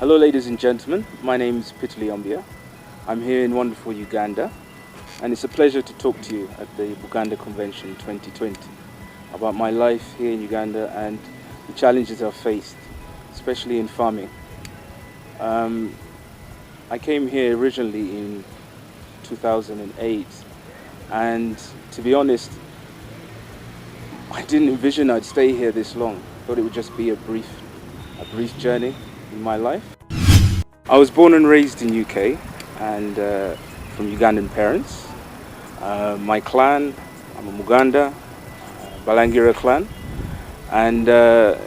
Hello ladies and gentlemen, my name is Luyombya. I'm here in wonderful Uganda, and it's a pleasure to talk to you at the Uganda Convention 2020 about my life here in Uganda and the challenges I've faced, especially in farming. I came here originally in 2008, and to be honest, I didn't envision I'd stay here this long. Thought it would just be a brief journey in my life. I was born and raised in UK and from Ugandan parents. My clan, I'm a Muganda, Balangira clan, and to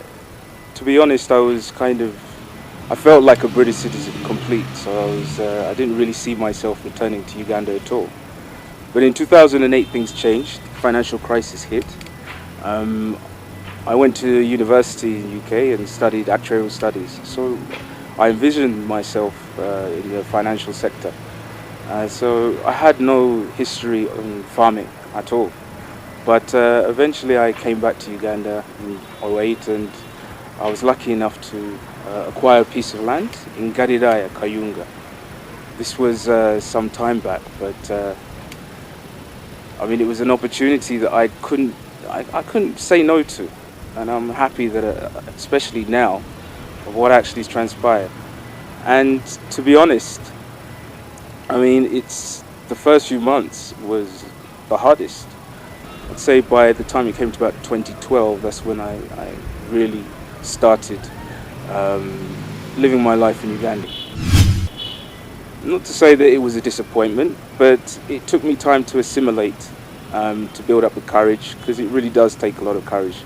be honest, I felt like a British citizen complete. So I didn't really see myself returning to Uganda at all. But in 2008, things changed. Financial crisis hit. I went to university in UK and studied actuarial studies. So I envisioned myself in the financial sector. So I had no history on farming at all. But eventually I came back to Uganda in 2008, and I was lucky enough to acquire a piece of land in Garidaya, Kayunga. This was some time back, but it was an opportunity that I couldn't say no to. And I'm happy that, especially now, of what actually transpired. And to be honest, it's the first few months was the hardest. I'd say by the time it came to about 2012, that's when I really started living my life in Uganda. Not to say that it was a disappointment, but it took me time to assimilate, to build up the courage, because it really does take a lot of courage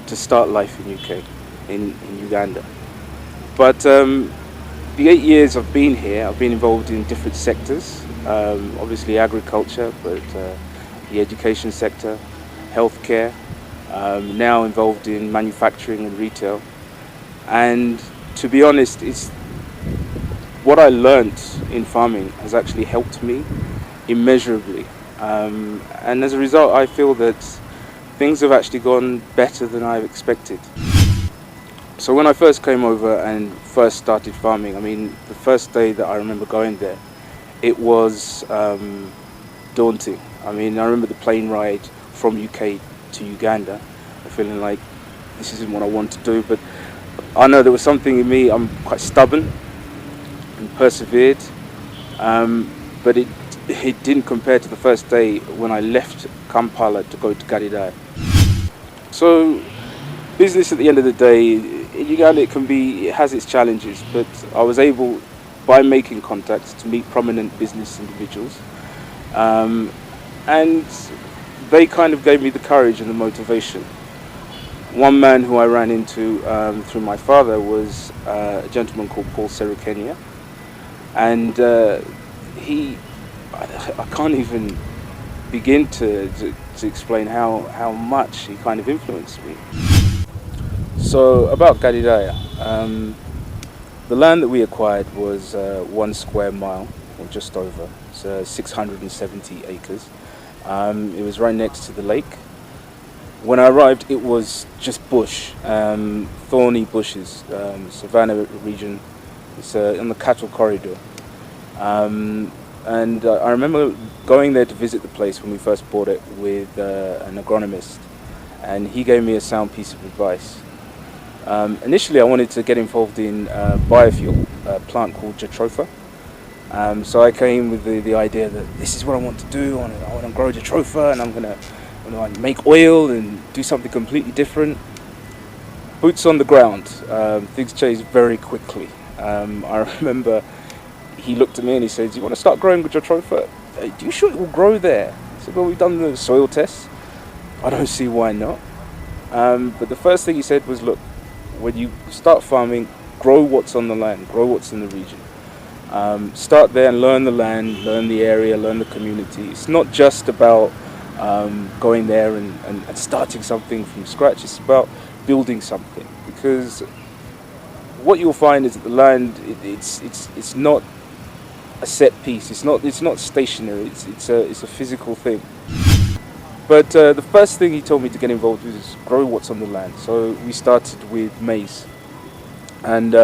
to start life in UK, in Uganda. But the 8 years I've been here, I've been involved in different sectors, obviously agriculture, but the education sector, healthcare, now involved in manufacturing and retail. And to be honest, what I learned in farming has actually helped me immeasurably. And as a result, I feel that things have actually gone better than I expected. So when I first came over and first started farming, the first day that I remember going there, it was daunting. I remember the plane ride from UK to Uganda, feeling like this isn't what I want to do, but I know there was something in me. I'm quite stubborn and persevered, but it didn't compare to the first day when I left Kampala to go to Garidaya. So business at the end of the day, in Uganda it has its challenges, but I was able, by making contacts, to meet prominent business individuals, and they kind of gave me the courage and the motivation. One man who I ran into through my father was a gentleman called Paul Serukenia, and I can't even begin to explain how much he kind of influenced me. So about Garidaya, the land that we acquired was 1 square mile, or just over. It's 670 acres. It was right next to the lake. When I arrived, it was just bush, thorny bushes, savanna region. It's on the cattle corridor. And I remember going there to visit the place when we first bought it with an agronomist, and he gave me a sound piece of advice. Initially, I wanted to get involved in biofuel, a plant called jatropha. So I came with the idea that this is what I want to do. I want to grow jatropha, and I'm going to make oil and do something completely different. Boots on the ground, things changed very quickly. I remember he looked at me and he said, "Do you want to start growing jatropha? Are you sure it will grow there?" I said, "Well, we've done the soil tests. I don't see why not." But the first thing he said was, "Look, when you start farming, grow what's on the land, grow what's in the region. Start there and learn the land, learn the area, learn the community. It's not just about going there and starting something from scratch. It's about building something, because what you'll find is that the land, it's not a set piece. It's not stationary. It's a physical thing." But the first thing he told me to get involved with is grow what's on the land. So we started with maize, and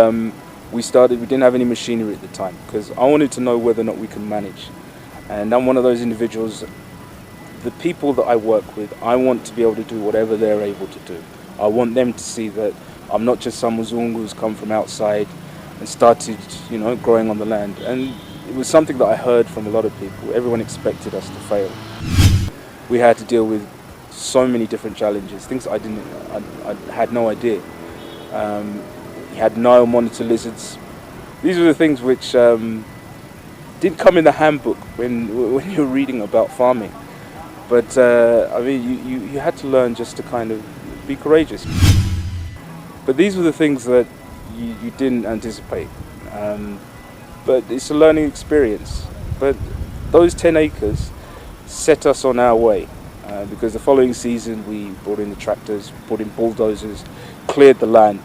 we didn't have any machinery at the time, because I wanted to know whether or not we can manage. And I'm one of those individuals, the people that I work with, I want to be able to do whatever they're able to do. I want them to see that I'm not just some Mzungu who's come from outside and started, growing on the land. And it was something that I heard from a lot of people. Everyone expected us to fail. We had to deal with so many different challenges, things I had no idea. You had Nile monitor lizards. These were the things which didn't come in the handbook when you were reading about farming. But you had to learn just to kind of be courageous. But these were the things that you didn't anticipate. But it's a learning experience. But those 10 acres set us on our way, because the following season we brought in the tractors, brought in bulldozers, cleared the land.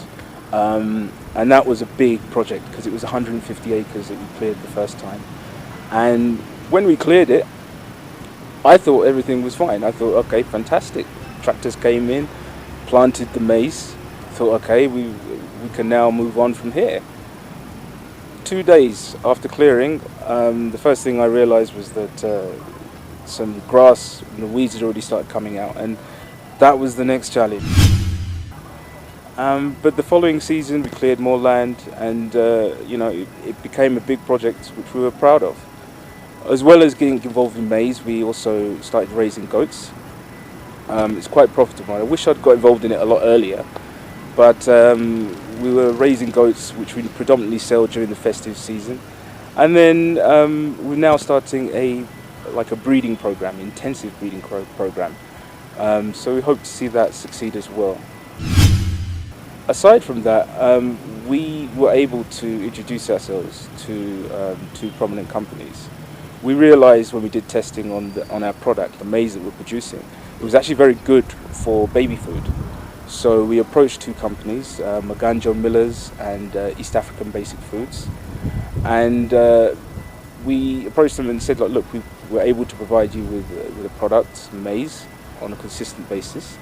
And that was a big project, because it was 150 acres that we cleared the first time. And when we cleared it, I thought everything was fine. I thought, okay, fantastic. Tractors came in, planted the maize. Thought, okay, we can now move on from here. 2 days after clearing, the first thing I realized was that some grass and the weeds had already started coming out, and that was the next challenge. But the following season we cleared more land, and it became a big project which we were proud of. As well as getting involved in maize, we also started raising goats. It's quite profitable. I wish I'd got involved in it a lot earlier, but we were raising goats which we predominantly sell during the festive season. And then we're now starting a breeding program, intensive breeding program. So we hope to see that succeed as well. Aside from that, we were able to introduce ourselves to two prominent companies. We realized when we did testing on our product, the maize that we're producing, it was actually very good for baby food. So we approached two companies, Maganjo Millers and East African Basic Foods. And we approached them and said, look, we were able to provide you with a product, maize, on a consistent basis.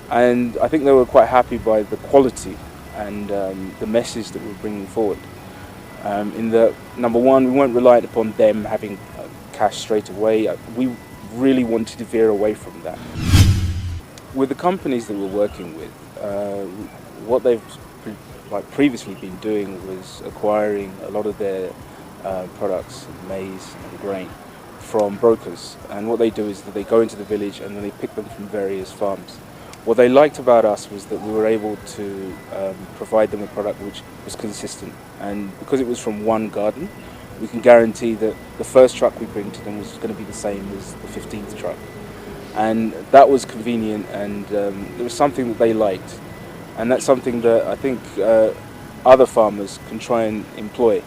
And I think they were quite happy by the quality and the message that we were bringing forward. In that, number one, we weren't reliant upon them having cash straight away. We really wanted to veer away from that. With the companies that we're working with, what they've previously been doing was acquiring a lot of their products, maize and grain, from brokers. And what they do is that they go into the village and then they pick them from various farms. What they liked about us was that we were able to provide them a product which was consistent, and because it was from one garden, we can guarantee that the first truck we bring to them was going to be the same as the 15th truck. And that was convenient, and it was something that they liked, and that's something that I think other farmers can try and employ,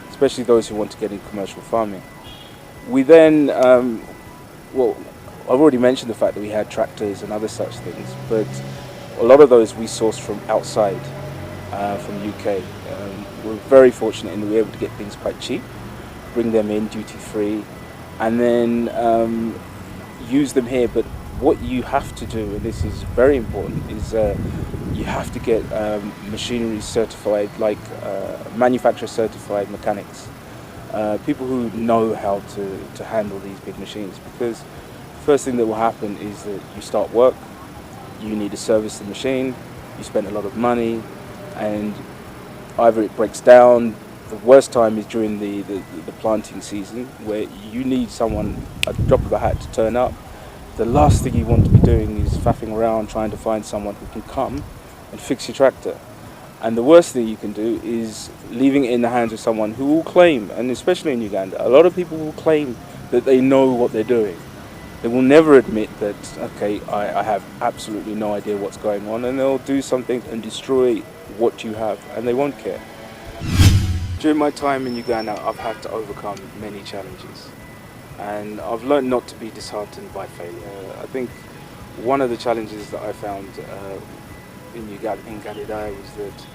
especially those who want to get into commercial farming. We then, I've already mentioned the fact that we had tractors and other such things, but a lot of those we sourced from outside, from the UK. We're very fortunate in that we were able to get things quite cheap, bring them in duty free, and then use them here. But what you have to do, and this is very important, is you have to get machinery certified, like manufacturer certified mechanics, people who know how to handle these big machines, because first thing that will happen is that you start work, you need to service the machine, you spend a lot of money, and either it breaks down. The worst time is during the planting season, where you need someone at the drop of a hat to turn up. The last thing you want to be doing is faffing around trying to find someone who can come and fix your tractor. And the worst thing you can do is leaving it in the hands of someone who will claim, and especially in Uganda, a lot of people will claim that they know what they're doing. They will never admit that, okay, I have absolutely no idea what's going on, and they'll do something and destroy what you have, and they won't care. During my time in Uganda, I've had to overcome many challenges, and I've learned not to be disheartened by failure. I think one of the challenges that I found in Galileo was that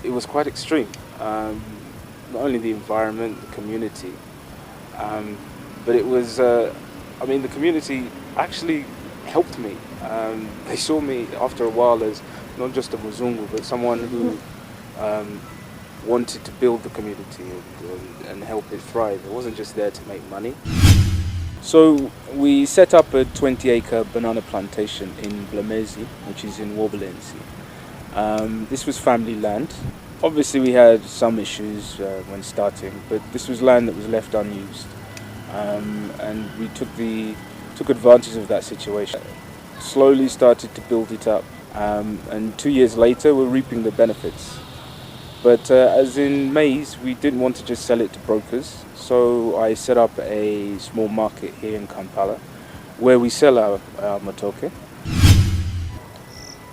it was quite extreme. Not only the environment, the community, but it was, the community actually helped me. They saw me after a while as not just a Mzungu, but someone who wanted to build the community and help it thrive. It wasn't just there to make money. So we set up a 20-acre banana plantation in Blamezi, which is in Wobelenzi. This was family land. Obviously we had some issues when starting, but this was land that was left unused. And we took advantage of that situation. Slowly started to build it up, and 2 years later we're reaping the benefits. But as in maize, we didn't want to just sell it to brokers, so I set up a small market here in Kampala where we sell our matoke.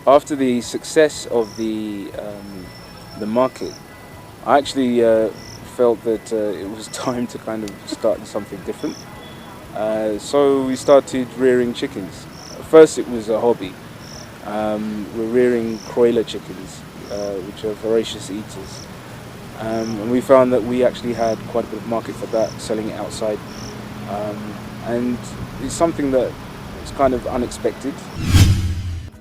After the success of the market, I actually felt that it was time to kind of start something different. So we started rearing chickens. First it was a hobby. We're rearing broiler chickens, which are voracious eaters. And we found that we actually had quite a bit of market for that, selling it outside. And it's something that is kind of unexpected.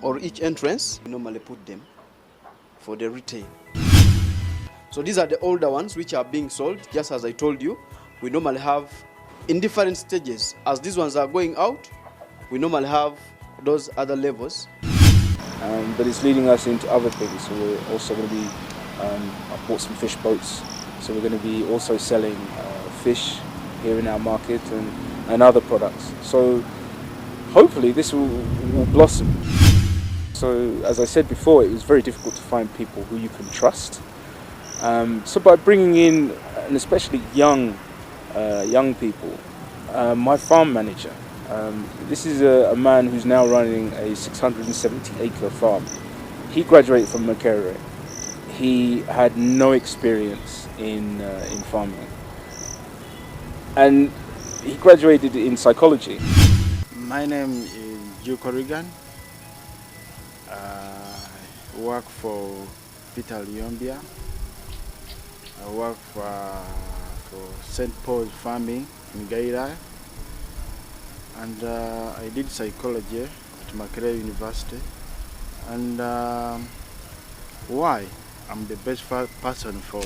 Or each entrance, we normally put them for the retail. So these are the older ones which are being sold, just as I told you. We normally have in different stages. As these ones are going out, we normally have those other levels. But it's leading us into other things. So we're also going to be, I bought some fish boats, so we're going to be also selling fish here in our market and other products. So hopefully this will blossom. So as I said before, it was very difficult to find people who you can trust. So by bringing in, and especially young people, my farm manager, this is a man who's now running a 670-acre farm. He graduated from Makerere. He had no experience in farming, and he graduated in psychology. My name is Joe Corrigan. I work for Peter Luyombya. I work for St. Paul's Farming in Gaira. And I did psychology at Makerere University. And why I'm the best person for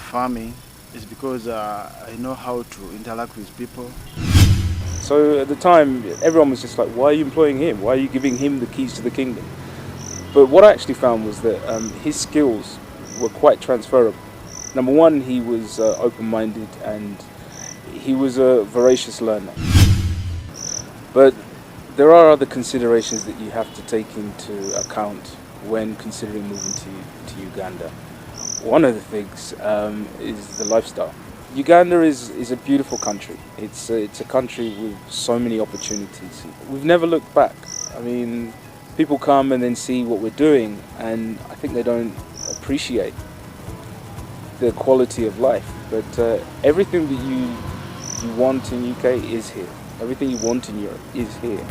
farming is because I know how to interact with people. So at the time, everyone was just like, why are you employing him? Why are you giving him the keys to the kingdom? But what I actually found was that his skills were quite transferable. Number one, he was open-minded and he was a voracious learner. But there are other considerations that you have to take into account when considering moving to Uganda. One of the things is the lifestyle. Uganda is a beautiful country. It's a country with so many opportunities. We've never looked back. I mean, people come and then see what we're doing, and I think they don't appreciate the quality of life. But everything that you want in UK is here. Everything you want in Europe is here.